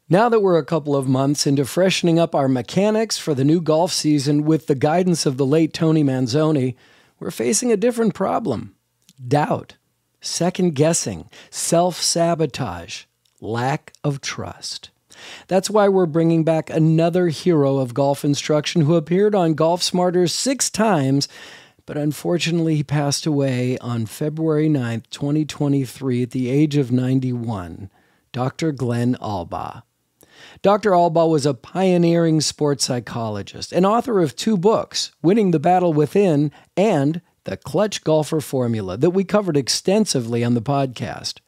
Now that we're a couple of months into freshening up our mechanics for the new golf season with the guidance of the late Tony Manzoni, we're facing a different problem. Doubt, second-guessing, self-sabotage, lack of trust. That's why we're bringing back another hero of golf instruction who appeared on Golf Smarter 6 times, but unfortunately he passed away on February 9th, 2023 at the age of 91, Dr. Glen Albaugh. Dr. Albaugh was a pioneering sports psychologist and author of 2 books, Winning the Battle Within and The Clutch Golfer Formula, that we covered extensively on the podcast.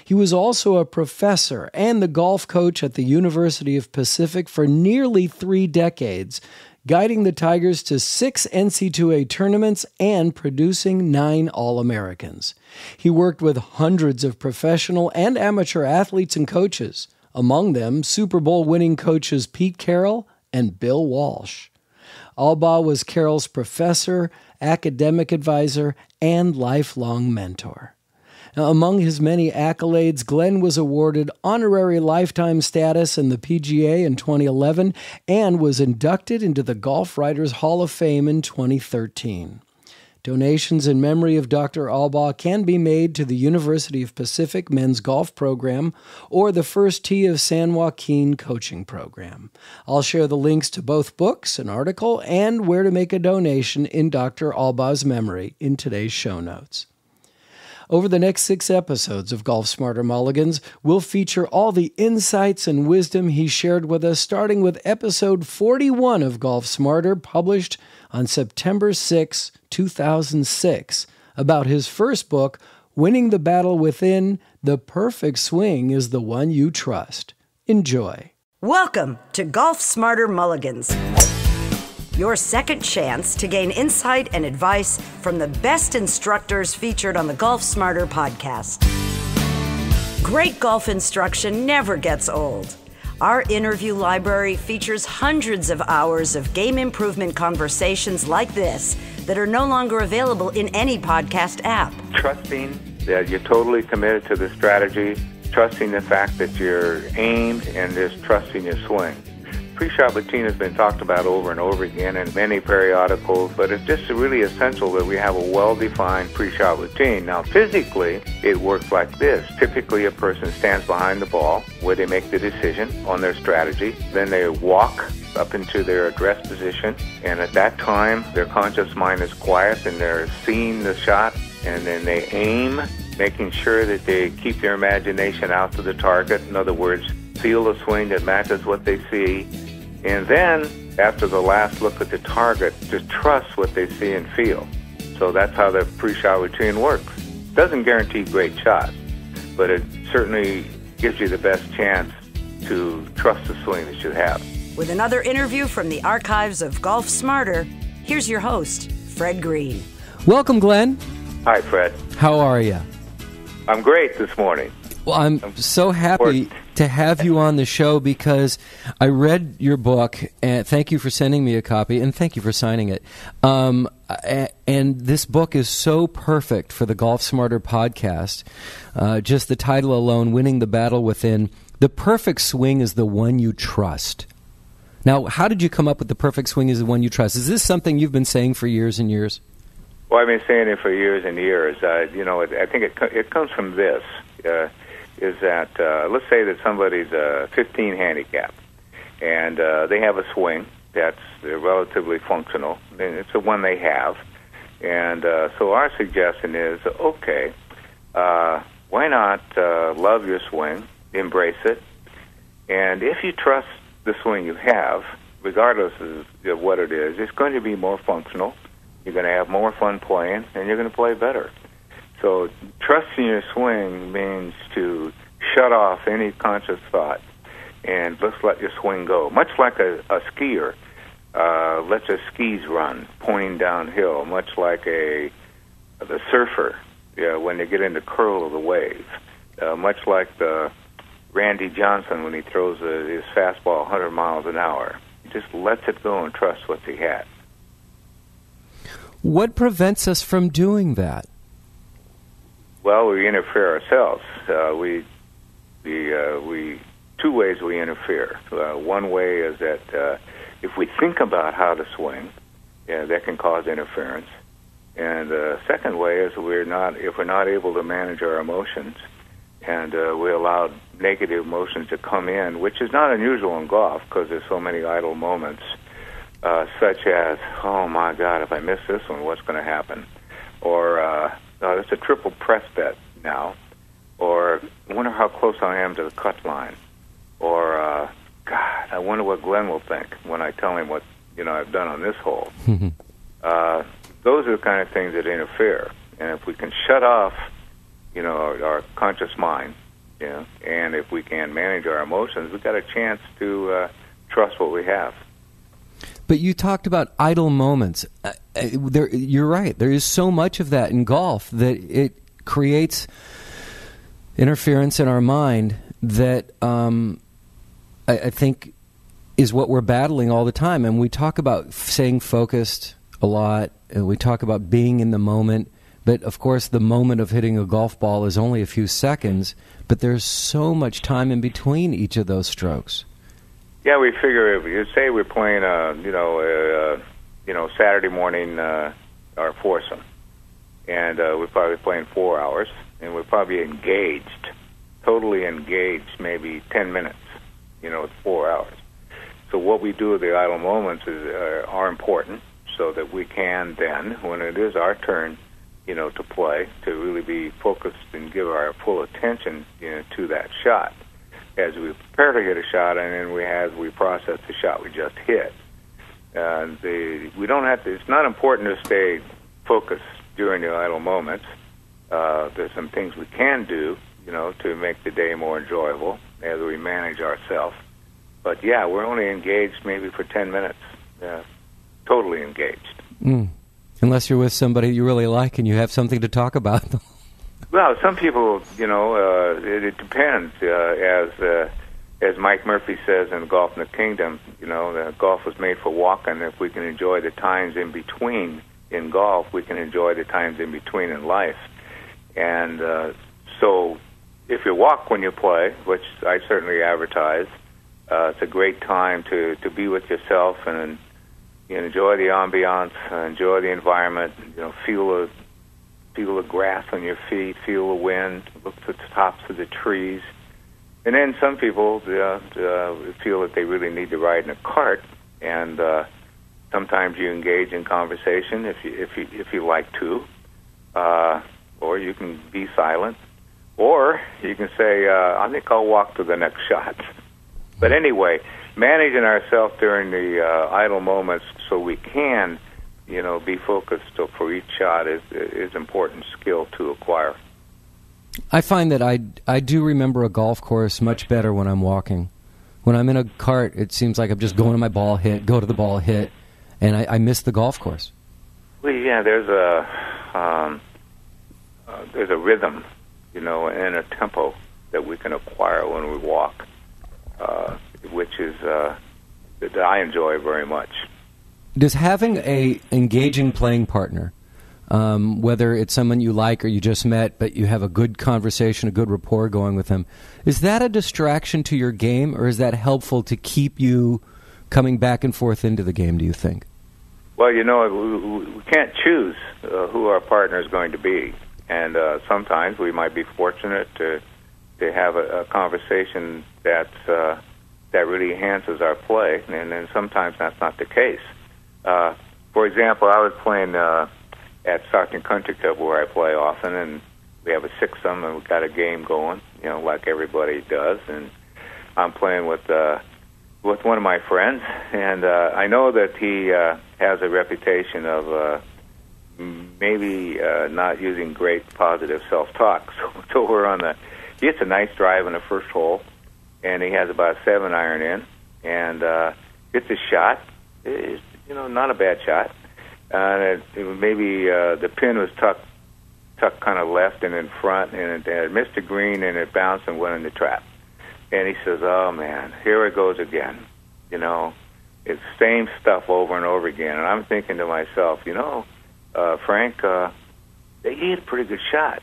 He was also a professor and the golf coach at the University of Pacific for nearly 3 decades, guiding the Tigers to 6 NC2A tournaments and producing 9 All-Americans. He worked with hundreds of professional and amateur athletes and coaches, among them Super Bowl winning coaches Pete Carroll and Bill Walsh. Albaugh was Carroll's professor, academic advisor, and lifelong mentor. Now, among his many accolades, Glen was awarded honorary lifetime status in the PGA in 2011 and was inducted into the Golf Writers Hall of Fame in 2013. Donations in memory of Dr. Albaugh can be made to the University of Pacific Men's Golf Program or the First Tee of San Joaquin Coaching Program. I'll share the links to both books, an article, and where to make a donation in Dr. Albaugh's memory in today's show notes. Over the next 6 episodes of Golf Smarter Mulligans, we'll feature all the insights and wisdom he shared with us, starting with episode 41 of Golf Smarter, published on September 6, 2006, about his first book, Winning the Battle Within, The Perfect Swing is the One You Trust. Enjoy. Welcome to Golf Smarter Mulligans, your second chance to gain insight and advice from the best instructors featured on the Golf Smarter podcast. Great golf instruction never gets old. Our interview library features hundreds of hours of game improvement conversations like this that are no longer available in any podcast app. Trusting that you're totally committed to the strategy, trusting the fact that you're aimed, and just trusting your swing. Pre-shot routine has been talked about over and over again in many periodicals, but it's just really essential that we have a well-defined pre-shot routine. Now, physically, it works like this. Typically, a person stands behind the ball where they make the decision on their strategy. Then they walk up into their address position, and at that time, their conscious mind is quiet, and they're seeing the shot, and then they aim, making sure that they keep their imagination out to the target. In other words, feel a swing that matches what they see. And then, after the last look at the target, just trust what they see and feel. So that's how the pre-shot routine works. It doesn't guarantee great shots, but it certainly gives you the best chance to trust the swing that you have. With another interview from the archives of Golf Smarter, here's your host, Fred Greene. Welcome, Glen. Hi, Fred. How are you? I'm great this morning. Well, I'm so happy to have you on the show because I read your book, and thank you for sending me a copy, and thank you for signing it. And this book is so perfect for the Golf Smarter podcast. Just the title alone, Winning the Battle Within. The perfect swing is the one you trust. Now, how did you come up with the perfect swing is the one you trust? Is this something you've been saying for years and years? Well, I've been saying it for years and years. I think it comes from this. Is that, let's say that somebody's a 15 handicap, and they have a swing that's relatively functional, and it's the one they have. And so our suggestion is, okay, why not love your swing, embrace it, and if you trust the swing you have, regardless of what it is, it's going to be more functional, you're going to have more fun playing, and you're going to play better. So trusting your swing means to shut off any conscious thought and just let your swing go. Much like a skier lets their skis run, pointing downhill, much like the surfer when they get in the curl of the wave, much like the Randy Johnson when he throws his fastball 100 miles an hour. He just lets it go and trusts what he has. What prevents us from doing that? Well, we interfere ourselves. We two ways we interfere. One way is that if we think about how to swing, that can cause interference. And the second way is if we're not able to manage our emotions, and we allow negative emotions to come in, which is not unusual in golf because there's so many idle moments, such as, oh my God, if I miss this one, what's going to happen? Or, oh, it's a triple press bet now. Or, I wonder how close I am to the cut line. Or, God, I wonder what Glenn will think when I tell him what, I've done on this hole. Those are the kind of things that interfere. And if we can shut off, our conscious mind, and if we can manage our emotions, we've got a chance to trust what we have. But you talked about idle moments. You're right. There is so much of that in golf that it creates interference in our mind that I think is what we're battling all the time. And we talk about staying focused a lot, and we talk about being in the moment. But, of course, the moment of hitting a golf ball is only a few seconds, but there's so much time in between each of those strokes. Yeah, we figure if you say we're playing, Saturday morning, our foursome, and we're probably playing 4 hours, and we're probably engaged, totally engaged, maybe 10 minutes, it's 4 hours. So what we do with the idle moments are important so that we can then, when it is our turn, to play, to really be focused and give our full attention to that shot as we prepare to hit a shot, and then as we process the shot we just hit. We don't have to. It's not important to stay focused during the idle moments. There's some things we can do, to make the day more enjoyable as we manage ourselves. But yeah, we're only engaged maybe for 10 minutes, totally engaged. Unless you're with somebody you really like and you have something to talk about. Well, some people, it depends. As Mike Murphy says in Golf in the Kingdom, golf was made for walking. If we can enjoy the times in between in golf, we can enjoy the times in between in life. And so if you walk when you play, which I certainly advertise, it's a great time to be with yourself and enjoy the ambiance, enjoy the environment, feel the grass on your feet, feel the wind, look at the tops of the trees. And then some people feel that they really need to ride in a cart, and sometimes you engage in conversation if you like to, or you can be silent, or you can say, I think I'll walk to the next shot. But anyway, managing ourselves during the idle moments so we can, be focused for each shot is important skill to acquire. I find that I do remember a golf course much better when I'm walking. When I'm in a cart, it seems like I'm just going to my ball hit, go to the ball hit, and I miss the golf course. Well, yeah, there's a rhythm, and a tempo that we can acquire when we walk, which is that I enjoy very much. Does having a engaging playing partner, whether it's someone you like or you just met, but you have a good conversation, a good rapport going with them, is that a distraction to your game, or is that helpful to keep you coming back and forth into the game, do you think? Well, we can't choose who our partner is going to be, and sometimes we might be fortunate to have a conversation that really enhances our play, and then sometimes that's not the case. For example, I was playing at Stockton Country Club where I play often, and we have a sixsome, and we've got a game going, like everybody does. And I'm playing with one of my friends, and I know that he has a reputation of maybe not using great positive self-talk. So we're on he hits a nice drive in the first hole, and he has about a 7-iron in, and hits a shot. It's, not a bad shot. Maybe the pin was tucked kind of left and in front, and it missed the green, and it bounced and went in the trap. And he says, "Oh man, here it goes again." It's the same stuff over and over again. And I'm thinking to myself, Frank, he hit a pretty good shot,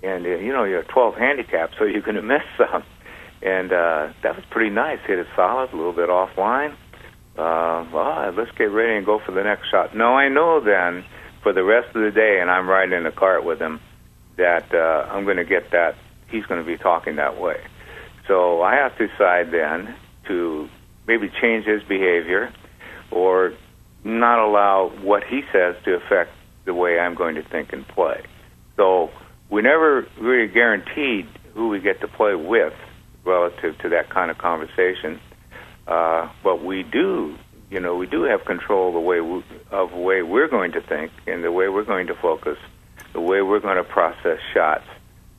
and you're a 12 handicap, so you're going to miss some. And that was pretty nice. Hit it solid, a little bit offline. Let's get ready and go for the next shot. No, I know then for the rest of the day, and I'm riding in the cart with him, that I'm going to get that. He's going to be talking that way. So I have to decide then to maybe change his behavior or not allow what he says to affect the way I'm going to think and play. So we never really guaranteed who we get to play with relative to that kind of conversation. But we do have control of the way we're going to think and the way we're going to focus, the way we're going to process shots,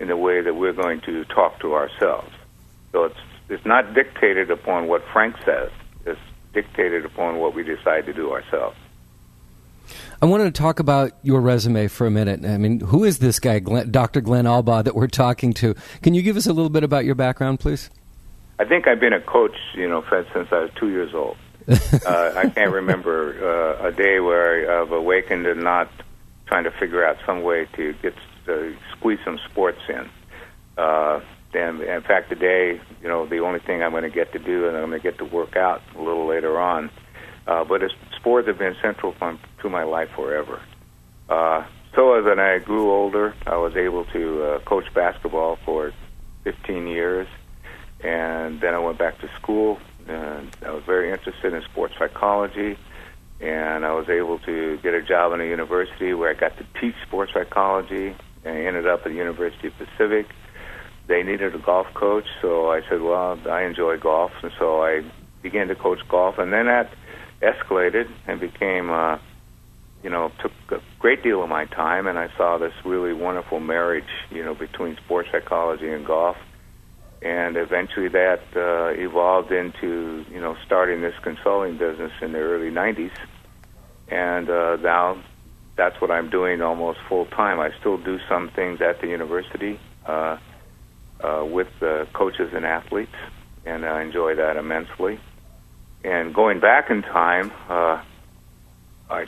and the way that we're going to talk to ourselves. So it's not dictated upon what Frank says. It's dictated upon what we decide to do ourselves. I wanted to talk about your resume for a minute. I mean, who is this guy, Dr. Glen Albaugh, that we're talking to? Can you give us a little bit about your background, please? I think I've been a coach, Fred, since I was 2 years old. I can't remember a day where I've awakened and not trying to figure out some way to squeeze some sports in. And in fact, today, the only thing I'm going to get to do, and I'm going to get to work out a little later on. But sports have been central to my life forever. So as I grew older, I was able to coach basketball for 15 years, and then I went back to school, and I was very interested in sports psychology, and I was able to get a job in a university where I got to teach sports psychology, and I ended up at the University of Pacific. They needed a golf coach, so I said, well, I enjoy golf, and so I began to coach golf, and then that escalated and became, took a great deal of my time, and I saw this really wonderful marriage, between sports psychology and golf, and eventually that evolved into, starting this consulting business in the early 90s, and now that's what I'm doing almost full-time. I still do some things at the university with coaches and athletes, and I enjoy that immensely. And going back in time, I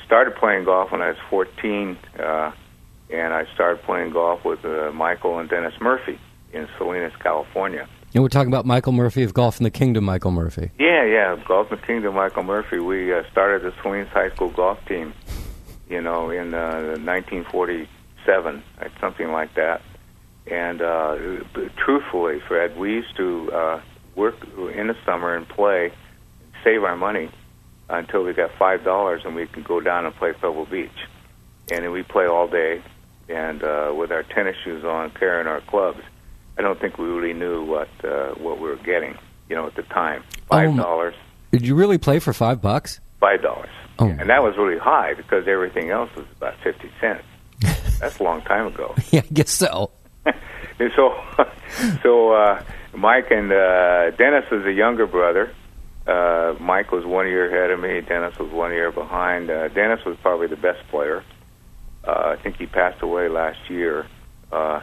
started playing golf when I was 14, and I started playing golf with Michael and Dennis Murphy in Salinas, California. And we're talking about Michael Murphy of Golf in the Kingdom, Michael Murphy. Yeah, Golf in the Kingdom, Michael Murphy. We started the Salinas High School golf team, in 1947, something like that. And truthfully, Fred, we used to work in the summer and play, save our money until we got $5 and we could go down and play Pebble Beach. And then we play all day, and with our tennis shoes on, carrying our clubs. I don't think we really knew what we were getting, at the time. $5. Did you really play for $5? $5. Oh. And that was really high because everything else was about 50 cents. That's a long time ago. Yeah, I guess so. And so Mike and Dennis is a younger brother. Mike was 1 year ahead of me. Dennis was 1 year behind. Dennis was probably the best player. I think he passed away last year. I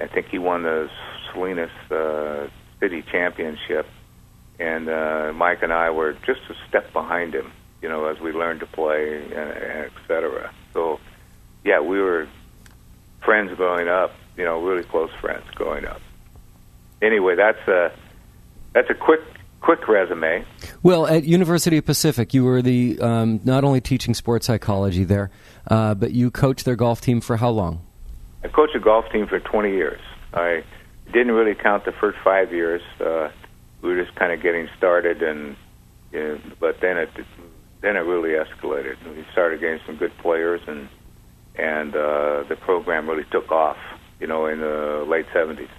think he won the Salinas City Championship. And Mike and I were just a step behind him, as we learned to play, et cetera. So, yeah, we were friends growing up, really close friends growing up. Anyway, that's a quick resume. Well, at University of Pacific, you were the not only teaching sports psychology there, but you coached their golf team for how long? I coached a golf team for 20 years. I didn't really count the first 5 years. We were just kind of getting started, but then it really escalated. We started getting some good players, and the program really took off, in the late 70s.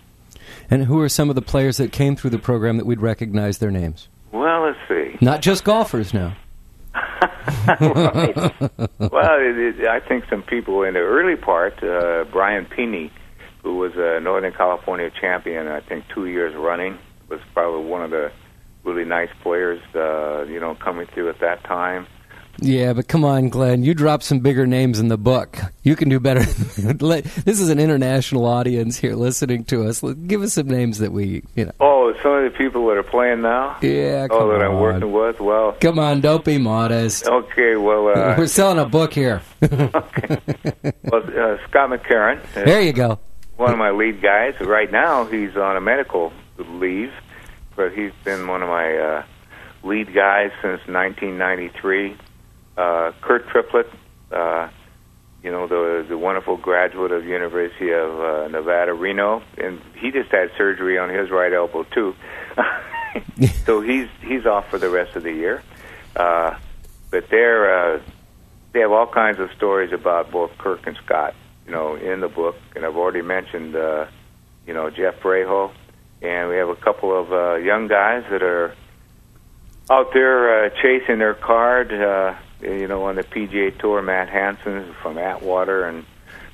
And who are some of the players that came through the program that we'd recognize their names? Well, let's see. Not just golfers now. Right. Well, I think some people in the early part, Brian Peeney, who was a Northern California champion, I think 2 years running, was probably one of the really nice players, coming through at that time. Yeah, but come on, Glenn. You dropped some bigger names in the book. You can do better. This is an international audience here listening to us. Give us some names that we, Oh, some of the people that are playing now? Yeah, come on. That I'm working with? Well... Come on, don't be modest. Okay, well... We're selling a book here. Okay. Well, Scott McCarran. There you go. One of my lead guys. Right now, he's on a medical leave, but he's been one of my lead guys since 1993. Kurt Triplett, the wonderful graduate of the University of Nevada, Reno, and he just had surgery on his right elbow too. So he's off for the rest of the year. But they have all kinds of stories about both Kirk and Scott, in the book. And I've already mentioned, Jeff Breho. And we have a couple of young guys that are out there chasing their card, on the PGA Tour. Matt Hansen from Atwater, and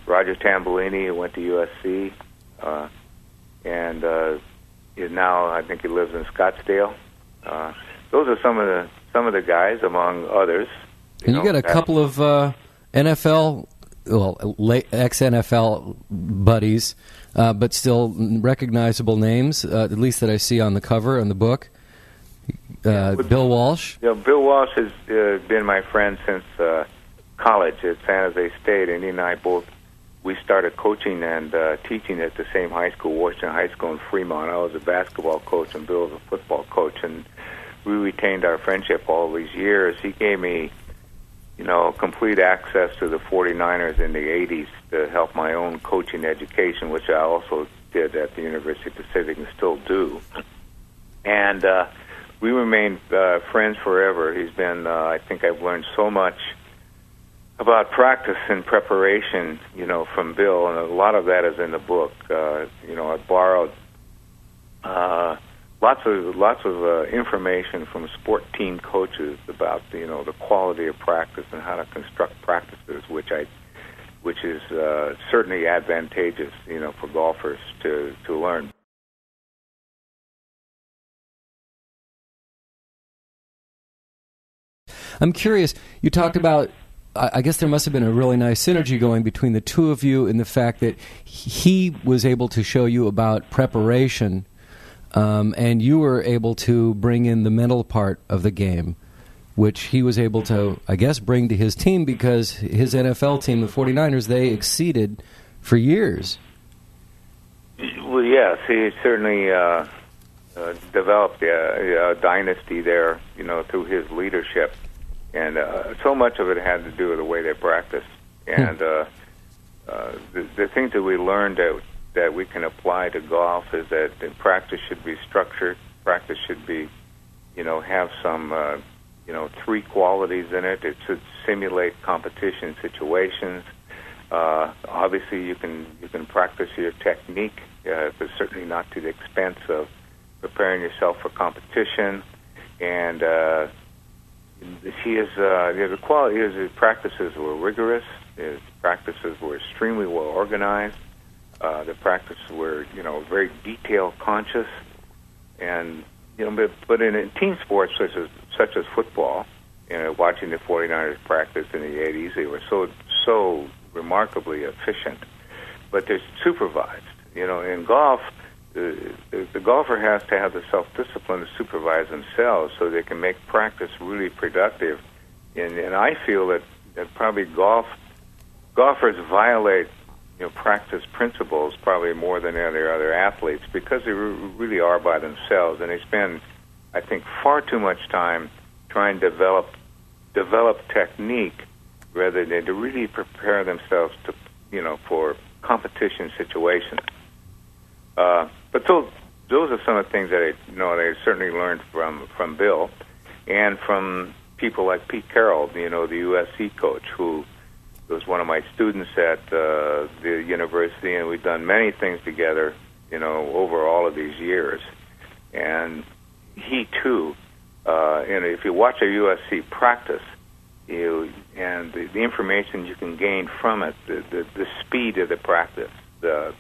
Roger Tambolini, who went to USC, and now I think he lives in Scottsdale. Those are some of the guys, among others. And you got a couple of NFL, ex-NFL buddies, but still recognizable names, at least that I see on the cover in the book. Bill Walsh. Bill Walsh has been my friend since college at San Jose State, and he and I we started coaching and teaching at the same high school, Washington High School in Fremont. I was a basketball coach and Bill was a football coach, and we retained our friendship all these years. He gave me, complete access to the 49ers in the 80s to help my own coaching education, which I also did at the University of Pacific and still do. And we remained friends forever. He's been, I think I've learned so much about practice and preparation, from Bill, and a lot of that is in the book. I borrowed lots of information from sport team coaches about the quality of practice and how to construct practices, which is certainly advantageous, for golfers to learn. I'm curious, you talked about, I guess there must have been a really nice synergy going between the two of you in the fact that he was able to show you about preparation, and you were able to bring in the mental part of the game, which he was able to, I guess, bring to his team because his NFL team, the 49ers, they exceeded for years. Well, yes, he certainly developed a dynasty there, through his leadership. And so much of it had to do with the way they practiced. And the things that we learned that we can apply to golf is that practice should be structured. Practice should be, have some, three qualities in it. It should simulate competition situations. Obviously, you can practice your technique, but certainly not to the expense of preparing yourself for competition. And the quality is his practices were rigorous. His practices were extremely well organized. The practices were, very detail conscious, and but in team sports such as football, watching the 49ers practice in the 80s, they were so remarkably efficient. But they're supervised. In golf, the golfer has to have the self-discipline to supervise themselves so they can make practice really productive. And I feel that probably golfers violate practice principles probably more than any other athletes because they really are by themselves, and they spend, I think, far too much time trying to develop technique rather than to really prepare themselves to for competition situations. But those are some of the things that I certainly learned from Bill, and from people like Pete Carroll, the USC coach, who was one of my students at the university, and we've done many things together, over all of these years. And he too, and if you watch a USC practice, and the information you can gain from it, the speed of the practice, the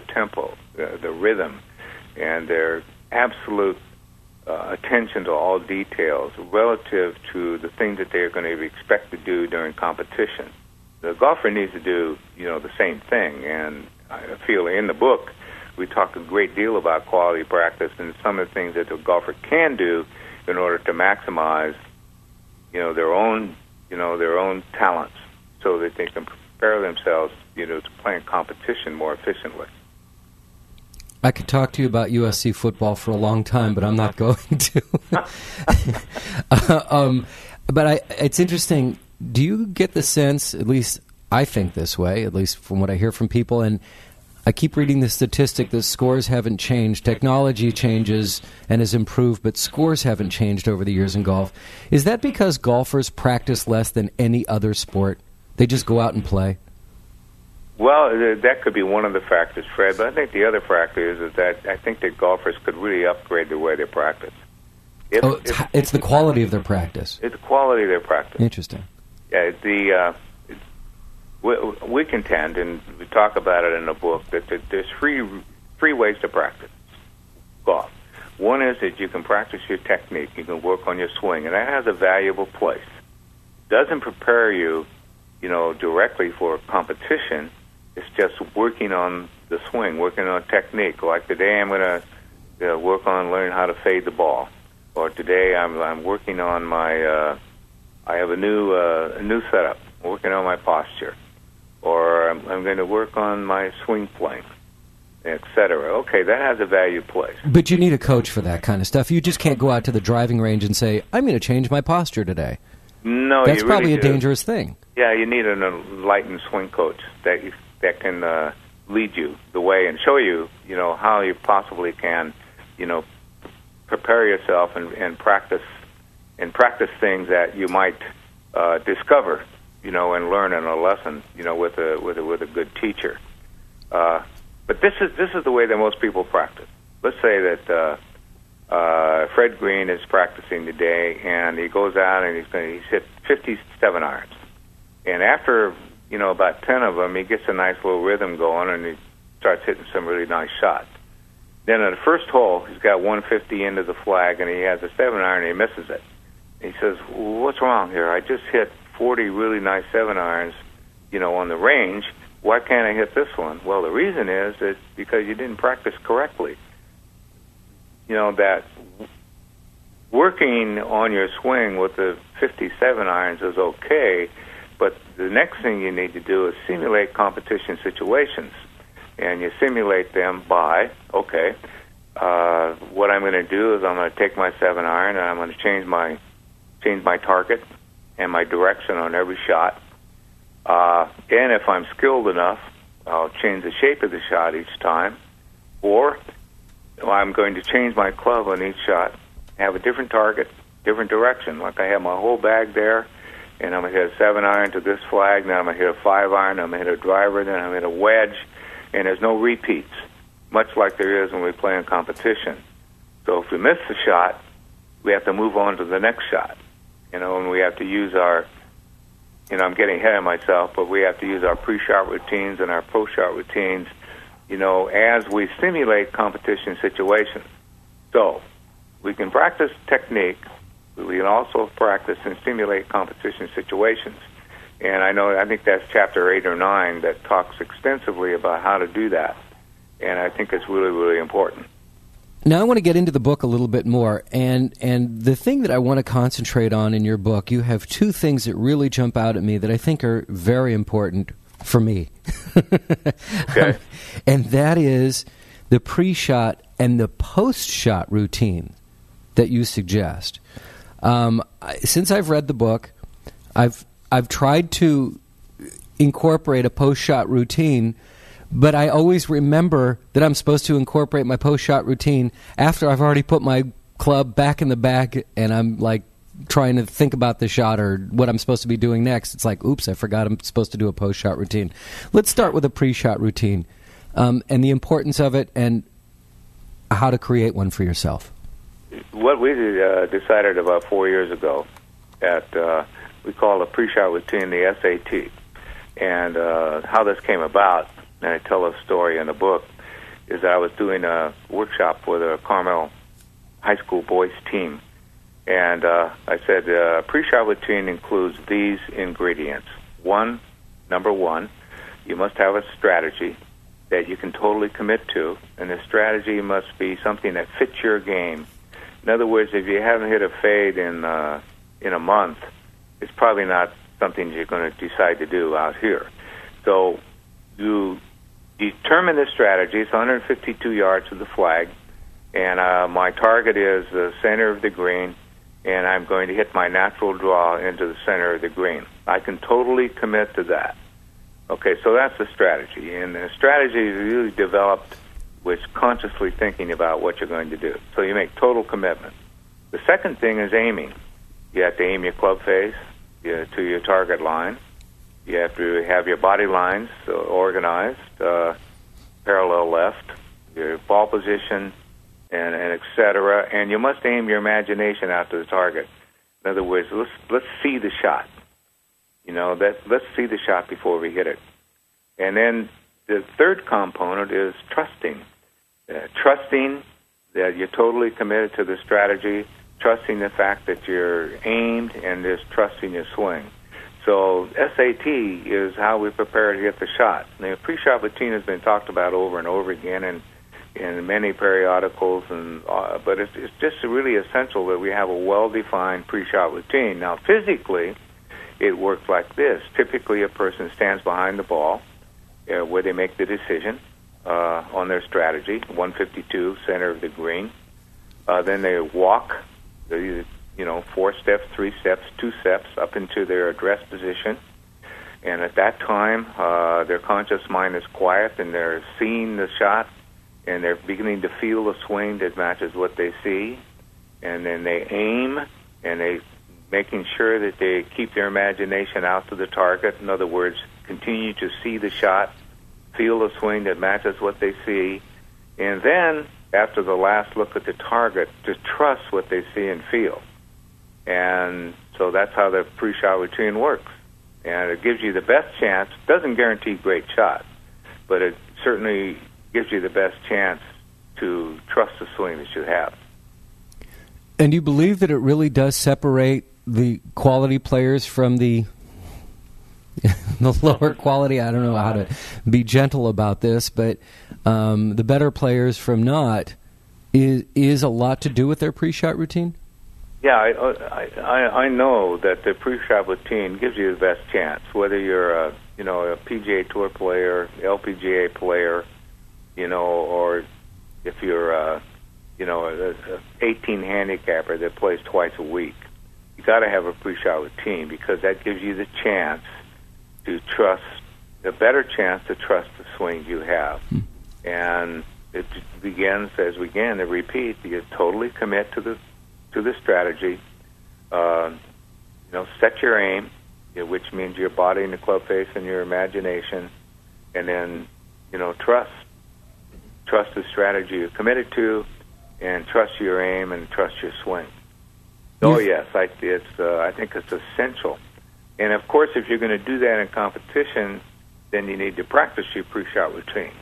tempo, the rhythm, and their absolute attention to all details relative to the things that they're going to expect to do during competition. The golfer needs to do, the same thing. And I feel in the book we talk a great deal about quality practice and some of the things that the golfer can do in order to maximize, their own talents, so that they can prepare themselves, to play in competition more efficiently. I could talk to you about USC football for a long time, but I'm not going to. But it's interesting. Do you get the sense, at least I think this way, at least from what I hear from people, and I keep reading the statistic that scores haven't changed. Technology changes and has improved, but scores haven't changed over the years in golf. Is that because golfers practice less than any other sport? They just go out and play? Well, that could be one of the factors, Fred, but I think the other factor is that I think that golfers could really upgrade the way they practice. It's the quality of their practice. It's the quality of their practice. Interesting. Yeah, we contend, and we talk about it in the book, that there's three ways to practice golf. One is that you can practice your technique. You can work on your swing, and that has a valuable place. It doesn't prepare you, directly for competition. It's just working on the swing, working on technique. Like today, I'm going to work on learning how to fade the ball, or today I'm working on my. I have a new setup. I'm working on my posture, or I'm going to work on my swing plane, etc. Okay, that has a value place. But you need a coach for that kind of stuff. You just can't go out to the driving range and say, "I'm going to change my posture today." No, that's you probably really a dangerous thing. Yeah, you need an enlightened swing coach that can lead you the way and show you, how you possibly can, prepare yourself and practice things that you might discover, and learn in a lesson, with a good teacher. But this is the way that most people practice. Let's say that Fred Greene is practicing today, and he goes out and he's hit 57 irons. And after, about 10 of them, he gets a nice little rhythm going, and he starts hitting some really nice shots. Then at the first hole, he's got 150 into the flag, and he has a 7-iron, and he misses it. And he says, well, what's wrong here? I just hit 40 really nice 7-irons, on the range. Why can't I hit this one? Well, the reason is that because you didn't practice correctly. That working on your swing with the 57 irons is okay, but the next thing you need to do is simulate competition situations. And you simulate them by, what I'm going to do is I'm going to take my 7-iron and I'm going to change my target and my direction on every shot. And if I'm skilled enough, I'll change the shape of the shot each time. Or I'm going to change my club on each shot, have a different target, different direction. Like I have my whole bag there, and I'm going to hit a 7-iron to this flag, then I'm going to hit a 5-iron, I'm going to hit a driver, then I'm going to hit a wedge, and there's no repeats, much like there is when we play in competition. So if we miss the shot, we have to move on to the next shot, and we have to use our, I'm getting ahead of myself, but we have to use our pre-shot routines and our post-shot routines, as we simulate competition situations. So we can practice technique, but we can also practice and simulate competition situations. And I think that's chapter 8 or 9 that talks extensively about how to do that. And I think it's really, really important. Now I want to get into the book a little bit more. And the thing that I want to concentrate on in your book, you have two things that really jump out at me that I think are very important for me. Okay. And that is the pre-shot and the post-shot routine that you suggest. Since I've read the book, I've tried to incorporate a post-shot routine, but I always remember that I'm supposed to incorporate my post-shot routine after I've already put my club back in the bag and I'm like trying to think about the shot or what I'm supposed to be doing next. It's like, oops, I forgot I'm supposed to do a post-shot routine. Let's start with a pre-shot routine and the importance of it and how to create one for yourself. What we decided about 4 years ago we call the pre-shot routine the SAT. And how this came about, and I tell a story in the book, is that I was doing a workshop for the Carmel High School boys team. And I said, pre-shot routine includes these ingredients. Number one, you must have a strategy that you can totally commit to, and the strategy must be something that fits your game. In other words, if you haven't hit a fade in a month, it's probably not something you're going to decide to do out here. So you determine the strategy. It's 152 yards to the flag, and my target is the center of the green, and I'm going to hit my natural draw into the center of the green. I can totally commit to that. Okay, so that's the strategy, and the strategy is really developed with consciously thinking about what you're going to do. So you make total commitment. The second thing is aiming. You have to aim your club face to your target line. You have to have your body lines organized, parallel left, your ball position, and et cetera. And you must aim your imagination out to the target. In other words, let's see the shot. Let's see the shot before we hit it. And then the third component is trusting. Trusting that you're totally committed to the strategy, trusting the fact that you're aimed, and just trusting your swing. So SAT is how we prepare to get the shot. The pre-shot routine has been talked about over and over again in many periodicals, but it's just really essential that we have a well-defined pre-shot routine. Now, physically, it works like this. Typically, a person stands behind the ball where they make the decision on their strategy, 152, center of the green. Then they walk, 4 steps, 3 steps, 2 steps up into their address position. And at that time, their conscious mind is quiet, and they're seeing the shot, and they're beginning to feel the swing that matches what they see. And then they aim, and they making sure that they keep their imagination out to the target. In other words, continue to see the shot, feel the swing that matches what they see, and then, after the last look at the target, to trust what they see and feel. And so that's how the pre-shot routine works. And it gives you the best chance. Doesn't guarantee great shots, but it certainly gives you the best chance to trust the swing that you have. And you believe that it really does separate the quality players from the lower quality? I don't know how to be gentle about this, but the better players from not is a lot to do with their pre-shot routine? Yeah, I know that the pre-shot routine gives you the best chance, whether you're a PGA Tour player, LPGA player, or if you're a 18 handicapper that plays twice a week. You got to have a pre-shot routine because that gives you the chance to trust, a better chance to trust the swings you have. And it begins, as we begin to repeat, you totally commit to the strategy. Set your aim, which means your body and the club face and your imagination, and then trust the strategy you're committed to, and trust your aim and trust your swing. Oh yes, I think it's essential. And of course, if you're going to do that in competition, then you need to practice your pre-shot routine.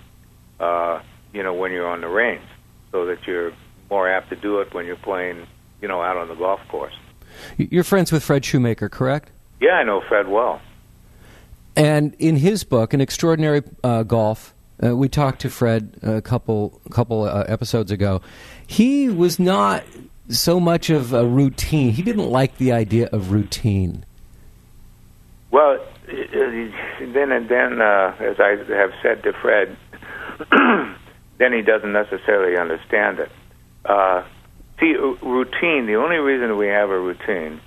When you're on the range, so that you're more apt to do it when you're playing, out on the golf course. You're friends with Fred Shoemaker, correct? Yeah, I know Fred well. And in his book, An Extraordinary Golf, we talked to Fred a couple episodes ago. He was not so much of a routine. He didn't like the idea of routine. Well, then as I have said to Fred, then he doesn't necessarily understand it. Routine, the only reason we have a routine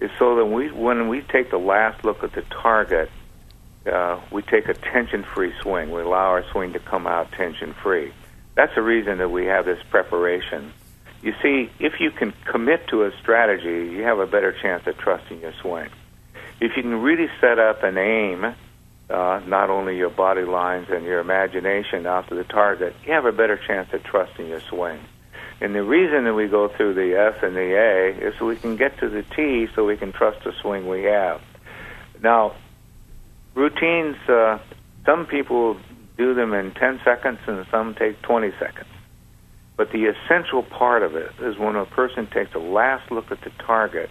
is so that when we take the last look at the target, we take a tension-free swing. We allow our swing to come out tension-free. That's the reason that we have this preparation. You see, if you can commit to a strategy, you have a better chance of trusting your swing. If you can really set up an aim, not only your body lines and your imagination out to the target, you have a better chance of trusting your swing. And the reason that we go through the F and the A is so we can get to the T so we can trust the swing we have. Now, routines, some people do them in 10 seconds and some take 20 seconds. But the essential part of it is when a person takes a last look at the target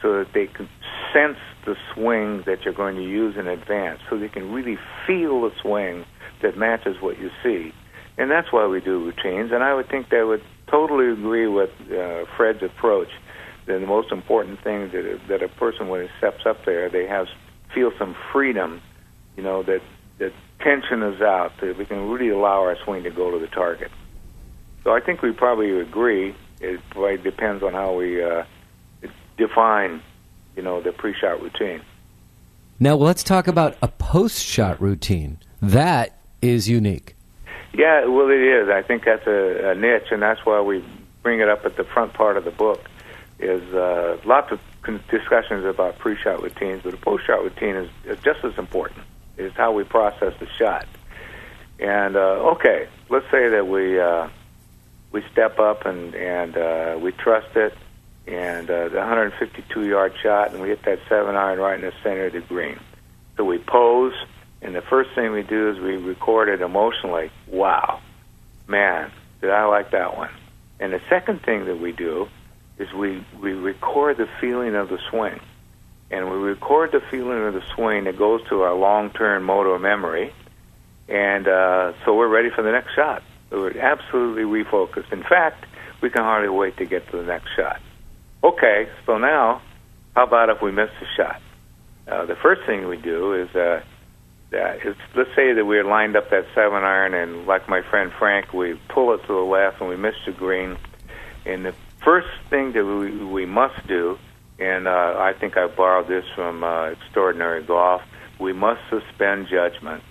so that they can sense the swing that you're going to use in advance, so they can really feel the swing that matches what you see. And that's why we do routines. And I would think they would totally agree with Fred's approach. That the most important thing that a person, when he steps up there, they feel some freedom, that the tension is out, that we can really allow our swing to go to the target. So I think we probably agree. It probably depends on how we define, the pre-shot routine. Now let's talk about a post-shot routine. That is unique. Yeah, well, it is. I think that's a niche, and that's why we bring it up at the front part of the book. Is lots of discussions about pre-shot routines, but a post-shot routine is just as important. It's how we process the shot. And okay, let's say that we step up and we trust it, and the 152-yard shot, and we hit that 7-iron right in the center of the green. So we pose, and the first thing we do is we record it emotionally. Wow, man, did I like that one? And the second thing that we do is we record the feeling of the swing. And we record the feeling of the swing that goes to our long-term motor memory. And so we're ready for the next shot. So we're absolutely refocused. In fact, we can hardly wait to get to the next shot. Okay, so now, how about if we miss the shot? The first thing we do is, let's say that we're lined up that 7-iron, and like my friend Frank, we pull it to the left and we miss the green. And the first thing that we must do, and I think I borrowed this from Extraordinary Golf, we must suspend judgment.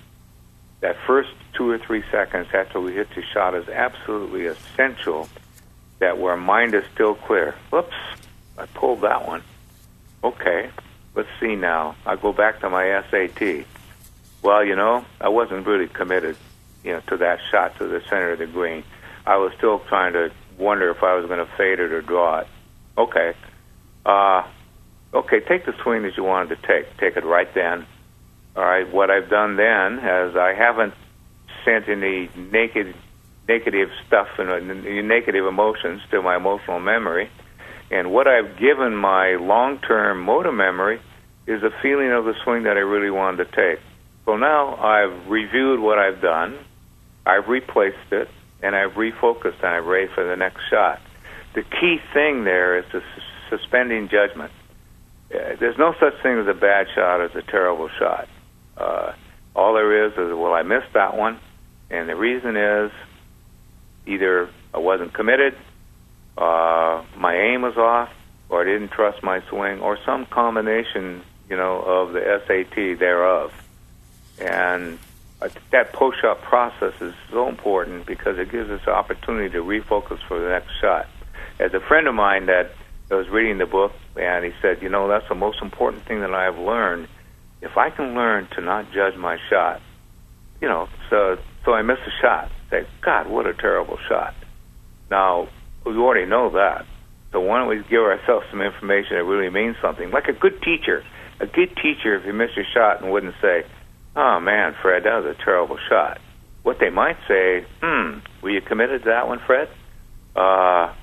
That first 2 or 3 seconds after we hit the shot is absolutely essential, that our mind is still clear. Whoops, I pulled that one. Okay, let's see now. I go back to my SAT. Well, I wasn't really committed, to that shot to the center of the green. I was still trying to wonder if I was going to fade it or draw it. Okay. Okay, take the swing that you wanted to take. Take it right then. All right, what I've done then is I haven't sent any negative stuff and negative emotions to my emotional memory. And what I've given my long-term motor memory is a feeling of the swing that I really wanted to take. So now I've reviewed what I've done, I've replaced it, and I've refocused, and I'm ready for the next shot. The key thing there is suspending judgment. There's no such thing as a bad shot as a terrible shot. All there is, well, I missed that one, and the reason is either I wasn't committed, my aim was off, or I didn't trust my swing, or some combination, of the SAT thereof. And that post-shot process is so important because it gives us the opportunity to refocus for the next shot. As a friend of mine that was reading the book, and he said, that's the most important thing that I've learned. If I can learn to not judge my shot, so I miss a shot. Say, God, what a terrible shot. Now, we already know that. So why don't we give ourselves some information that really means something? Like a good teacher. A good teacher, if you miss your shot, and wouldn't say, oh, man, Fred, that was a terrible shot. What they might say, were you committed to that one, Fred? How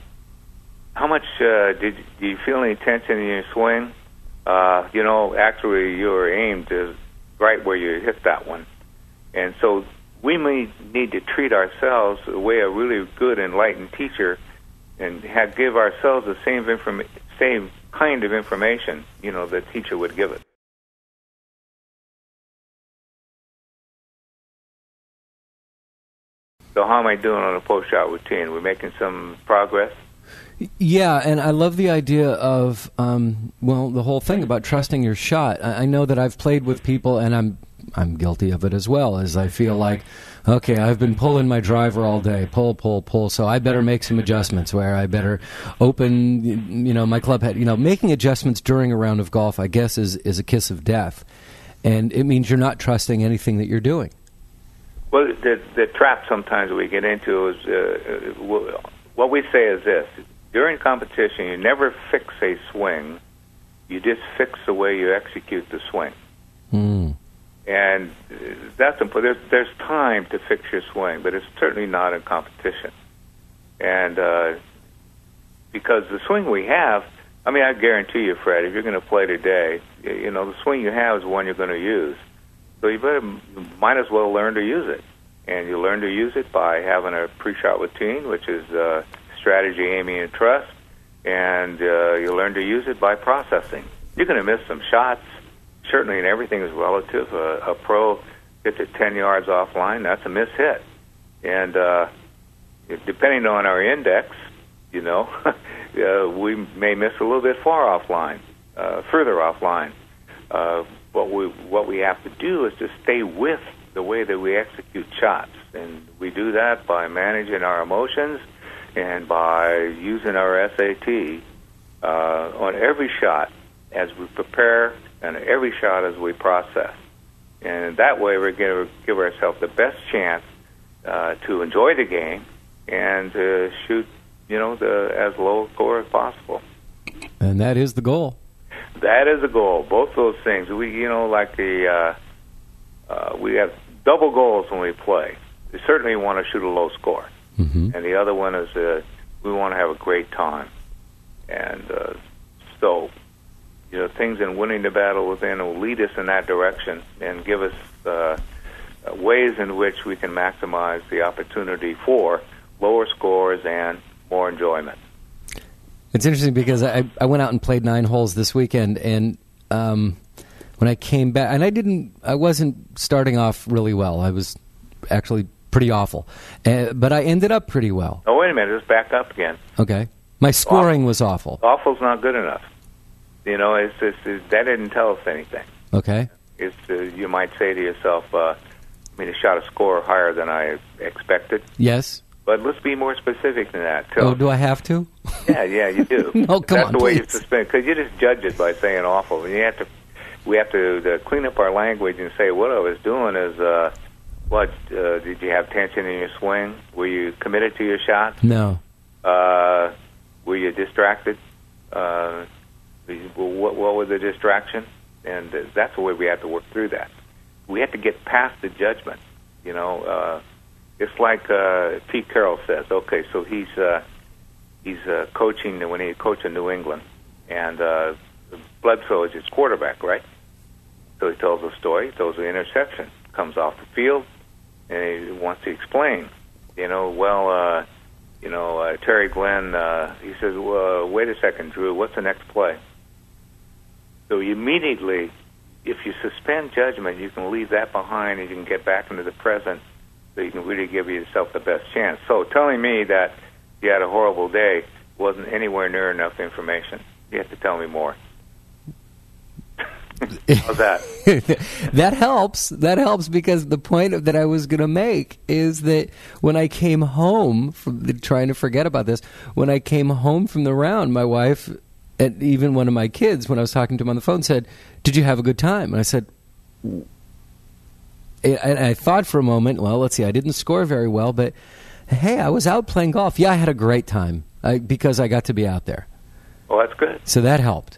much do you feel any tension in your swing? Actually, your aim is right where you hit that one. And so we may need to treat ourselves the way a really good, enlightened teacher and give ourselves the same kind of information, the teacher would give it. So how am I doing on a post-shot routine? We're making some progress? Yeah, and I love the idea of, the whole thing about trusting your shot. I know that I've played with people, and I'm guilty of it as well, as I feel like, okay, I've been pulling my driver all day, pull, so I better make some adjustments where I better open, my club head. Making adjustments during a round of golf, I guess, is a kiss of death, and it means you're not trusting anything that you're doing. Well, the trap sometimes we get into is, what we say is this. During competition, you never fix a swing. You just fix the way you execute the swing. And that's important. There's time to fix your swing, but it's certainly not in competition. And because the swing we have, I guarantee you, Fred, if you're going to play today, the swing you have is the one you're going to use. So you might as well learn to use it. And you learn to use it by having a pre-shot routine, which is strategy, aiming, and trust. And you learn to use it by processing. You're going to miss some shots. Certainly, and everything is relative. A pro hits it 10 yards offline, that's a miss hit. And depending on our index, we may miss a little bit far offline, further offline. What we have to do is to stay with the way that we execute shots. And we do that by managing our emotions and by using our SAT on every shot as we prepare and every shot as we process. And that way we're going to give ourselves the best chance to enjoy the game and to shoot, as low a score as possible. And that is the goal. That is the goal. Both those things. We have double goals when we play. We certainly want to shoot a low score. Mm-hmm. And the other one is we want to have a great time. And so, things in winning the battle within will lead us in that direction and give us ways in which we can maximize the opportunity for lower scores and more enjoyment. It's interesting because I went out and played 9 holes this weekend, and when I came back, and I wasn't starting off really well. I was actually pretty awful, but I ended up pretty well. Oh, wait a minute, let's back up again. Okay, my scoring was awful. Awful's not good enough. That didn't tell us anything. Okay, you might say to yourself, I shot a score higher than I expected. Yes. But let's be more specific than that. Do I have to? Yeah, you do. No, come That's on, the way please. you suspend, because you just judge it by saying awful. And we have to clean up our language and say what I was doing is, did you have tension in your swing? Were you committed to your shots? No. Were you distracted? What was the distraction? And that's the way we have to work through that. We have to get past the judgment. It's like Pete Carroll says. Okay, so he's coaching when he coached in New England, and Bledsoe is his quarterback, right? So he tells a story. He tells the interception, comes off the field, and he wants to explain. Terry Glenn. He says, "Well, wait a second, Drew. What's the next play?" So immediately, if you suspend judgment, you can leave that behind and you can get back into the present. So you can really give yourself the best chance. So telling me that you had a horrible day wasn't anywhere near enough information. You have to tell me more. How's that? That helps. That helps because the point that I was going to make is that when I came home from trying to forget about this, when I came home from the round, my wife and even one of my kids, when I was talking to him on the phone, said, "Did you have a good time?" And I said, and I thought for a moment, well, let's see, I didn't score very well, but hey, I was out playing golf. Yeah, I had a great time because I got to be out there. Well, that's good. So that helped.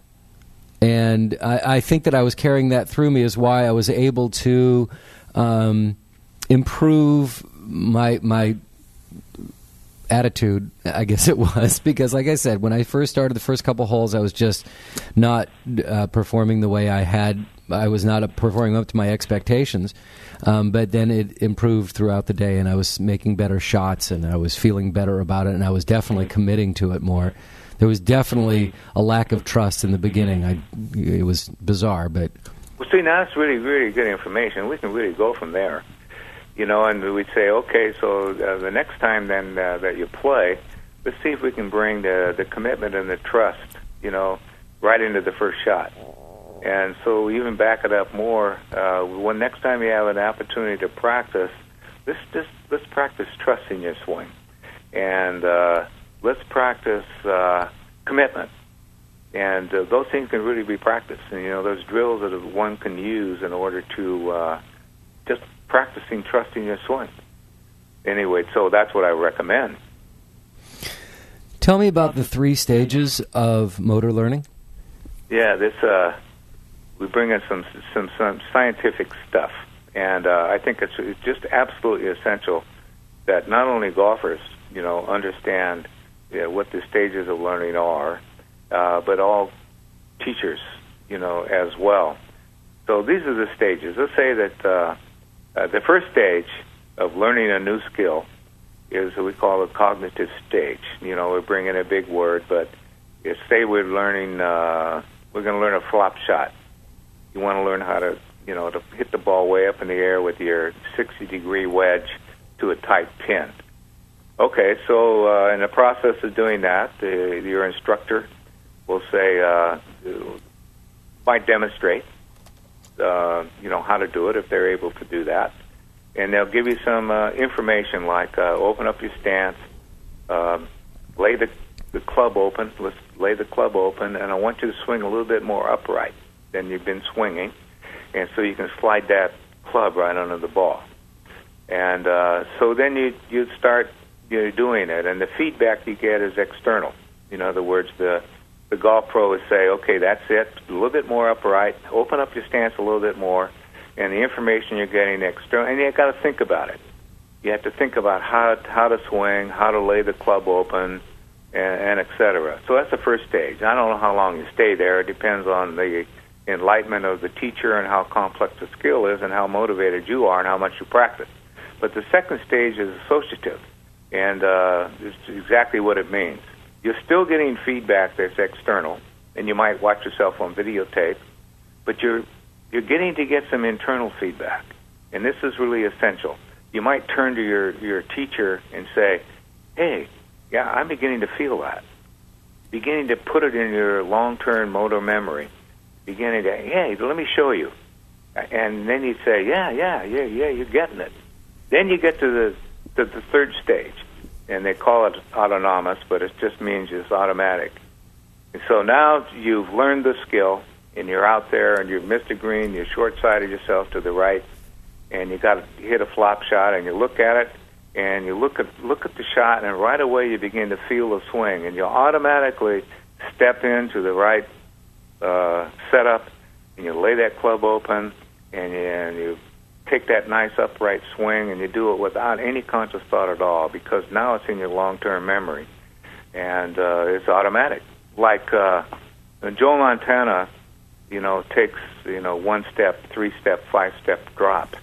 And I think that I was carrying that through me is why I was able to improve my attitude, I guess it was, because like I said, when I first started the first couple holes, I was just not performing the way I was not performing up to my expectations. But then it improved throughout the day, and I was making better shots, and I was feeling better about it, and I was definitely committing to it more. There was definitely a lack of trust in the beginning. It was bizarre, but... Well, see, now that's really, really good information. We can really go from there. And we'd say, okay, so the next time then that you play, let's see if we can bring the commitment and the trust, right into the first shot. And so even back it up more, when next time you have an opportunity to practice, let's practice trust in your swing. And let's practice commitment. And those things can really be practiced. And, those drills that one can use in order to just practicing trusting your swing. Anyway, so that's what I recommend. Tell me about the 3 stages of motor learning. Yeah, we bring in some scientific stuff, and I think it's just absolutely essential that not only golfers, understand what the stages of learning are, but all teachers, as well. So these are the stages. Let's say that the first stage of learning a new skill is what we call a cognitive stage. We bring in a big word, but say we're learning, we're going to learn a flop shot. You want to learn how to to hit the ball way up in the air with your 60-degree wedge to a tight pin. Okay, so in the process of doing that, your instructor will say, might demonstrate, how to do it if they're able to do that. And they'll give you some information like open up your stance, lay the club open, let's lay the club open, and I want you to swing a little bit more upright than you've been swinging, and so you can slide that club right under the ball. And so then you start doing it, and the feedback you get is external. In other words, the golf pro would say, okay, that's it, a little bit more upright, open up your stance a little bit more, and the information you're getting external, and you've got to think about it. You have to think about how to swing, how to lay the club open, and et cetera. So that's the first stage. I don't know how long you stay there. It depends on the enlightenment of the teacher and how complex the skill is and how motivated you are and how much you practice. But the second stage is associative, and it's exactly what it means. You're still getting feedback that's external, and you might watch yourself on videotape, but you're getting to get some internal feedback, and this is really essential. You might turn to your teacher and say, hey, yeah, I'm beginning to feel that. Beginning to put it in your long-term motor memory. Beginning to, hey, let me show you. And then you say, yeah, you're getting it. Then you get to the third stage, and they call it autonomous, but it just means it's automatic. And so now you've learned the skill, and you're out there, and you've missed a green, you're short-sided yourself to the right, and you got to hit a flop shot, and you look at it, and you look at the shot, and right away you begin to feel the swing, and you automatically step into the right setup, and you lay that club open, and you take that nice upright swing, and you do it without any conscious thought at all, because now it's in your long-term memory, and it's automatic. Like Joe Montana, takes 1-step, 3-step, 5-step drop.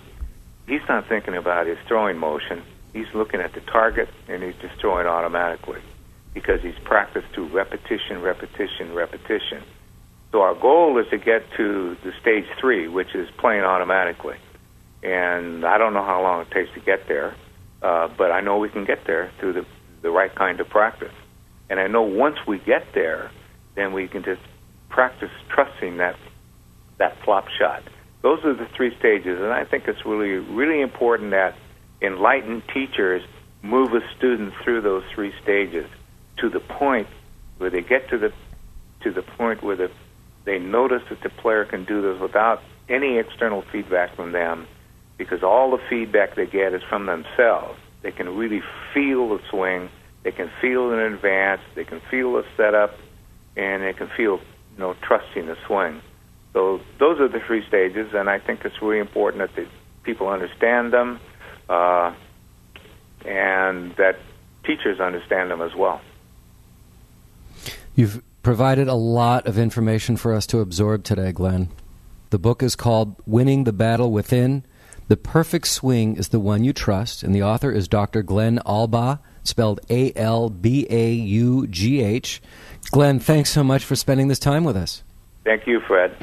He's not thinking about his throwing motion. He's looking at the target, and he's just throwing automatically because he's practiced through repetition. So our goal is to get to the stage 3, which is playing automatically. And I don't know how long it takes to get there, but I know we can get there through the right kind of practice. And I know once we get there, then we can just practice trusting that flop shot. Those are the 3 stages, and I think it's really, really important that enlightened teachers move a student through those 3 stages to the point where they get to the point where they notice that the player can do this without any external feedback from them, because all the feedback they get is from themselves. They can really feel the swing, they can feel it in advance, they can feel the setup, and they can feel trusting the swing. So those are the 3 stages, and I think it's really important that the people understand them, and that teachers understand them as well. You've provided a lot of information for us to absorb today, Glen. The book is called Winning the Battle Within. The Perfect Swing is the One You Trust, and the author is Dr. Glen Albaugh, spelled Albaugh. Glen, thanks so much for spending this time with us. Thank you, Fred.